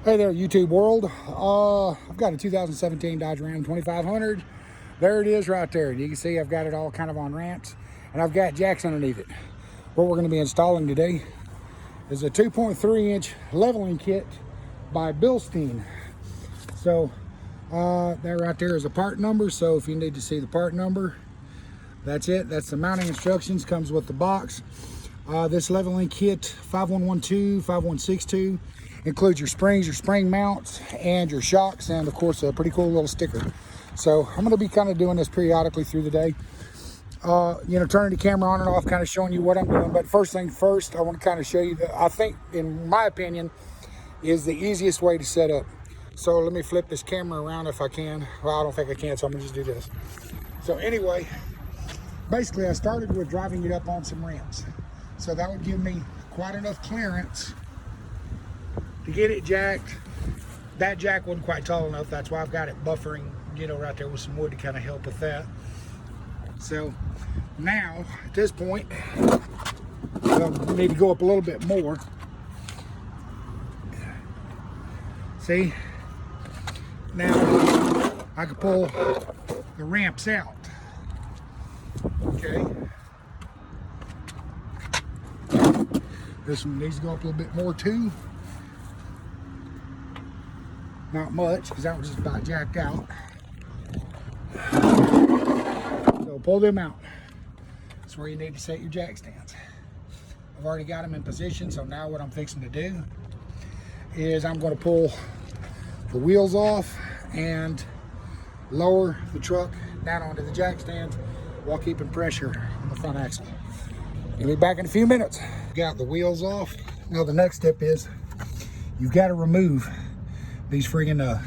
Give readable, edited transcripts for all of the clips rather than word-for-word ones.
Hey there, YouTube world. I've got a 2017 Dodge Ram 2500. There it is right there. You can see I've got it all kind of on ramps, and I've got jacks underneath it. What we're going to be installing today is a 2.3-inch leveling kit by Bilstine. So that right there is a part number. So if you need to see the part number, that's it. That's the mounting instructions. Comes with the box. This leveling kit 5112, 5162 includes your springs, your spring mounts, and your shocks, and of course a pretty cool little sticker. So I'm going to be kind of doing this periodically through the day. Turning the camera on and off, kind of showing you what I'm doing. But first thing first, I want to kind of show you that I think, in my opinion, is the easiest way to set up. So let me flip this camera around if I can. Well, I don't think I can, so I'm going to just do this. So anyway, basically I started with driving it up on some ramps. So that would give me quite enough clearance to get it jacked. That jack wasn't quite tall enough. That's why I've got it buffering, right there with some wood to kind of help with that. So now, at this point, I need to go up a little bit more. See? Now, I can pull the ramps out. Okay. This one needs to go up a little bit more too. Not much, because that was just about jacked out. So pull them out. That's where you need to set your jack stands. I've already got them in position, so now what I'm fixing to do is I'm going to pull the wheels off and lower the truck down onto the jack stands while keeping pressure on the front axle. I'll be back in a few minutes. Got the wheels off. Now the next step is you've got to remove these friggin'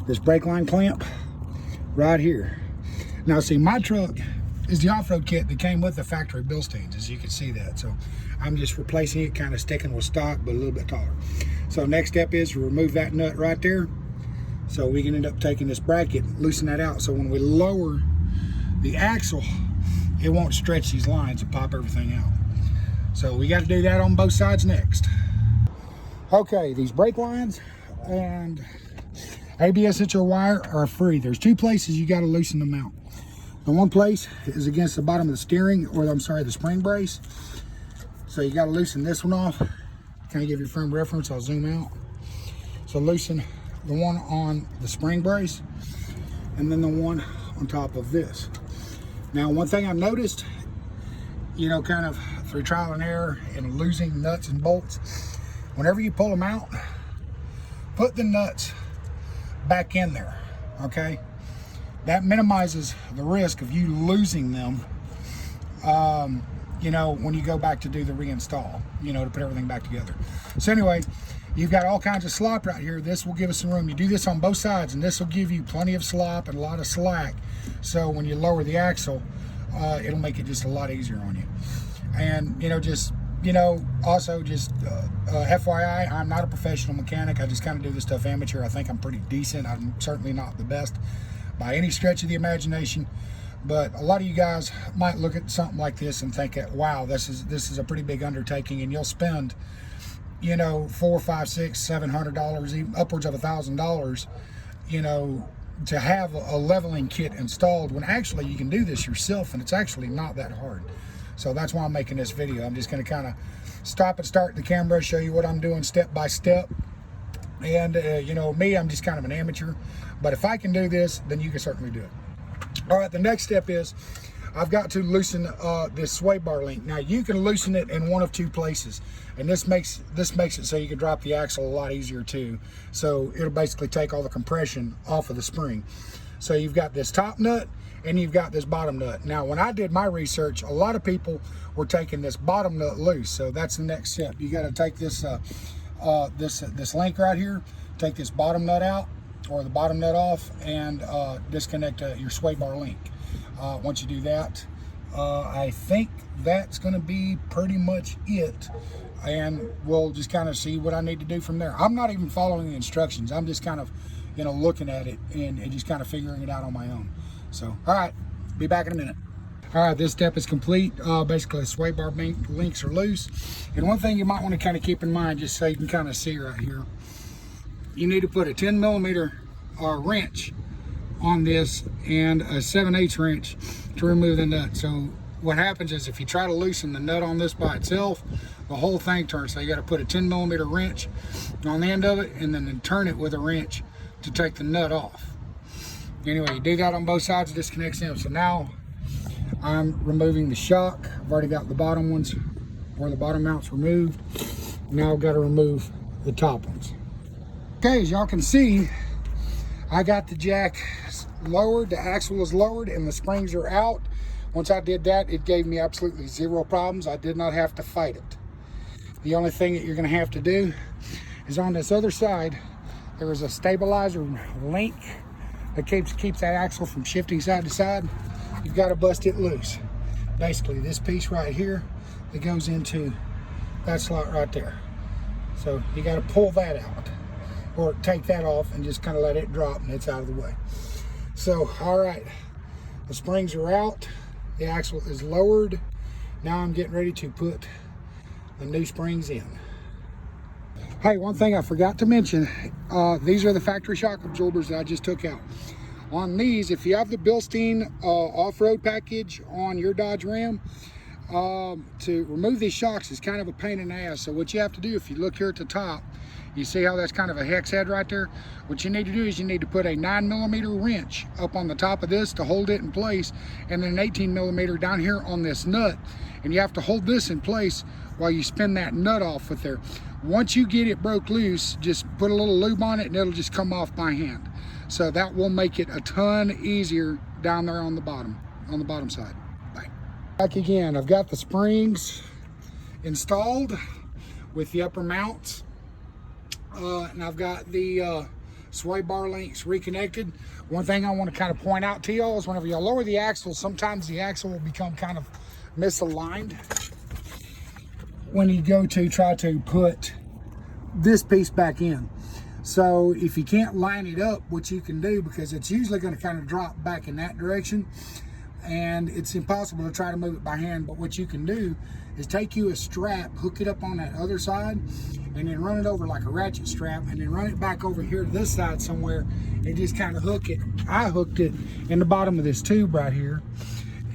this brake line clamp right here. Now see, my truck is the off-road kit that came with the factory Bilstines, as you can see that. So I'm just replacing it, kind of sticking with stock, but a little bit taller. So next step is to remove that nut right there. So we can end up taking this bracket, loosen that out. So when we lower the axle, it won't stretch these lines and pop everything out. So we got to do that on both sides next. Okay, these brake lines and ABS hitch wire are free. There's two places you got to loosen them out. The one place is against the bottom of the steering, or I'm sorry, the spring brace. So you got to loosen this one off. Kind of give you a frame reference. I'll zoom out. So loosen the one on the spring brace, and then the one on top of this. Now, one thing I've noticed, kind of through trial and error and losing nuts and bolts, whenever you pull them out, put the nuts back in there, okay? That minimizes the risk of you losing them, when you go back to do the reinstall, to put everything back together. So anyway, you've got all kinds of slop right here. This will give us some room. You do this on both sides, and this will give you plenty of slop and a lot of slack. So when you lower the axle, it'll make it just a lot easier on you. And, also just FYI, I'm not a professional mechanic. I just kind of do this stuff amateur. I think I'm pretty decent. I'm certainly not the best by any stretch of the imagination. But a lot of you guys might look at something like this and think, wow, this is a pretty big undertaking, and you'll spend, $400, $500, $600, $700, even upwards of $1,000, to have a leveling kit installed, when actually you can do this yourself, and it's actually not that hard. So that's why I'm making this video. I'm just going to kind of stop and start the camera, show you what I'm doing step by step. And me, I'm just kind of an amateur, but if I can do this, then you can certainly do it. All right, the next step is I've got to loosen this sway bar link. Now you can loosen it in one of two places, and this makes it so you can drop the axle a lot easier too. So it'll basically take all the compression off of the spring. So you've got this top nut and you've got this bottom nut. Now when I did my research, a lot of people were taking this bottom nut loose. So that's the next step. You got to take this this link right here, take this bottom nut out, or the bottom nut off, and disconnect your sway bar link. Once you do that, I think that's going to be pretty much it, and we'll just kind of see what I need to do from there. I'm not even following the instructions. I'm just kind of looking at it and just kind of figuring it out on my own. So all right, be back in a minute. All right, this step is complete. Basically, the sway bar links are loose. And one thing you might want to kind of keep in mind, just so you can kind of see right here, you need to put a 10 millimeter wrench on this and a 7/8 wrench to remove the nut. So what happens is if you try to loosen the nut on this by itself, the whole thing turns. So you got to put a 10 millimeter wrench on the end of it and then turn it with a wrench to take the nut off. Anyway, you do that on both sides, it disconnects them. So now I'm removing the shock. I've already got the bottom ones where the bottom mount's removed. Now I've got to remove the top ones. Okay, as y'all can see, I got the jack lowered, the axle is lowered, and the springs are out. Once I did that, it gave me absolutely zero problems. I did not have to fight it. The only thing that you're gonna have to do is on this other side, there is a stabilizer link that keeps that axle from shifting side to side. You've got to bust it loose. Basically, this piece right here that goes into that slot right there. So you got to pull that out or take that off and just kind of let it drop and it's out of the way. So, all right, the springs are out. The axle is lowered. Now I'm getting ready to put the new springs in. Hey, one thing I forgot to mention, these are the factory shock absorbers that I just took out. On these, if you have the Bilstine off-road package on your Dodge Ram, to remove these shocks is kind of a pain in the ass. So what you have to do, if you look here at the top, you see how that's kind of a hex head right there? What you need to do is you need to put a 9 millimeter wrench up on the top of this to hold it in place, and then an 18 millimeter down here on this nut. And you have to hold this in place while you spin that nut off with there. Once you get it broke loose, just put a little lube on it and it'll just come off by hand. So that will make it a ton easier down there on the bottom side. Bye. Back again, I've got the springs installed with the upper mounts. And I've got the sway bar links reconnected. One thing I want to kind of point out to y'all is whenever y'all lower the axle, sometimes the axle will become kind of misaligned when you go to try to put this piece back in. So if you can't line it up, what you can do, because it's usually going to kind of drop back in that direction and it's impossible to try to move it by hand, but what you can do is take you a strap, hook it up on that other side, and then run it over like a ratchet strap, and then run it back over here to this side somewhere and just kind of hook it. I hooked it in the bottom of this tube right here,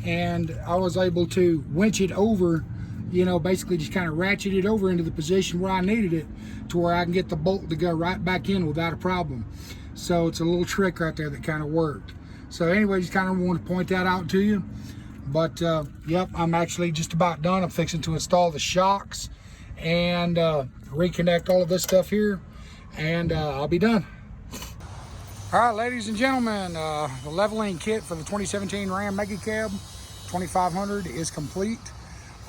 and I was able to winch it over, you know, basically just kind of ratchet it over into the position where I needed it to where I can get the bolt to go right back in without a problem. So it's a little trick right there that kind of worked. So anyway, just kind of want to point that out to you. But yep, I'm actually just about done. I'm fixing to install the shocks and reconnect all of this stuff here, and I'll be done. All right, ladies and gentlemen, the leveling kit for the 2017 Ram Mega Cab 2500 is complete.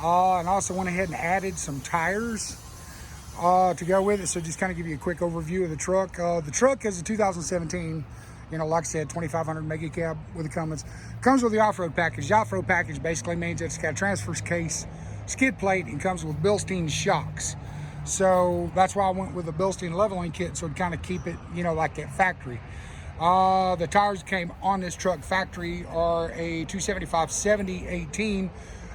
And also went ahead and added some tires to go with it. So just kind of give you a quick overview of the truck. The truck is a 2017, you know, like I said, 2500 Mega Cab with the Cummins. Comes with the off-road package. The off-road package basically means it's got a transfer case, skid plate, and comes with Bilstine shocks. So that's why I went with the Bilstine leveling kit, so to kind of keep it, you know, like that factory. The tires came on this truck factory are a 275/70/18.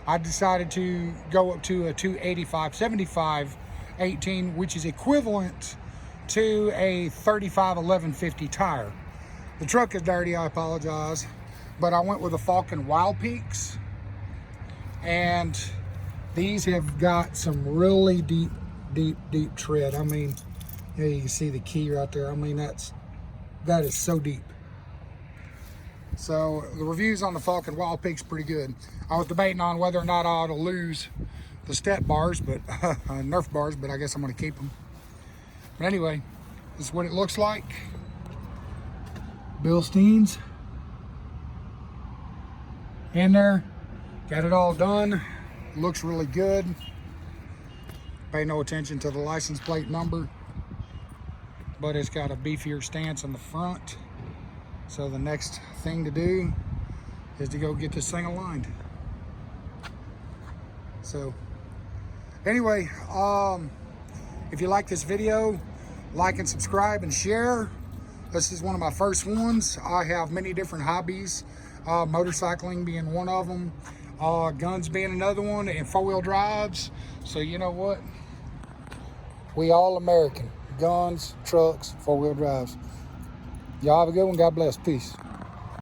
I decided to go up to a 285/75/18, which is equivalent to a 35/11/50 tire. The truck is dirty, I apologize, but I went with the Falcon Wild Peaks, and these have got some really deep tread. I mean, yeah, you can see the key right there. I mean, that is so deep. So the reviews on the Falcon Wild Peak's pretty good. I was debating on whether or not I ought to lose the step bars, but Nerf bars, but I guess I'm going to keep them. But anyway, this is what it looks like. Bilstine's in there. Got it all done. Looks really good. Pay no attention to the license plate number, but it's got a beefier stance in the front. So the next thing to do is to go get this thing aligned. So anyway, if you like this video, like and subscribe and share. This is one of my first ones. I have many different hobbies, motorcycling being one of them, guns being another one, and four-wheel drives. So you know what? We all American. guns, trucks, four-wheel drives. Y'all have a good one. God bless. Peace.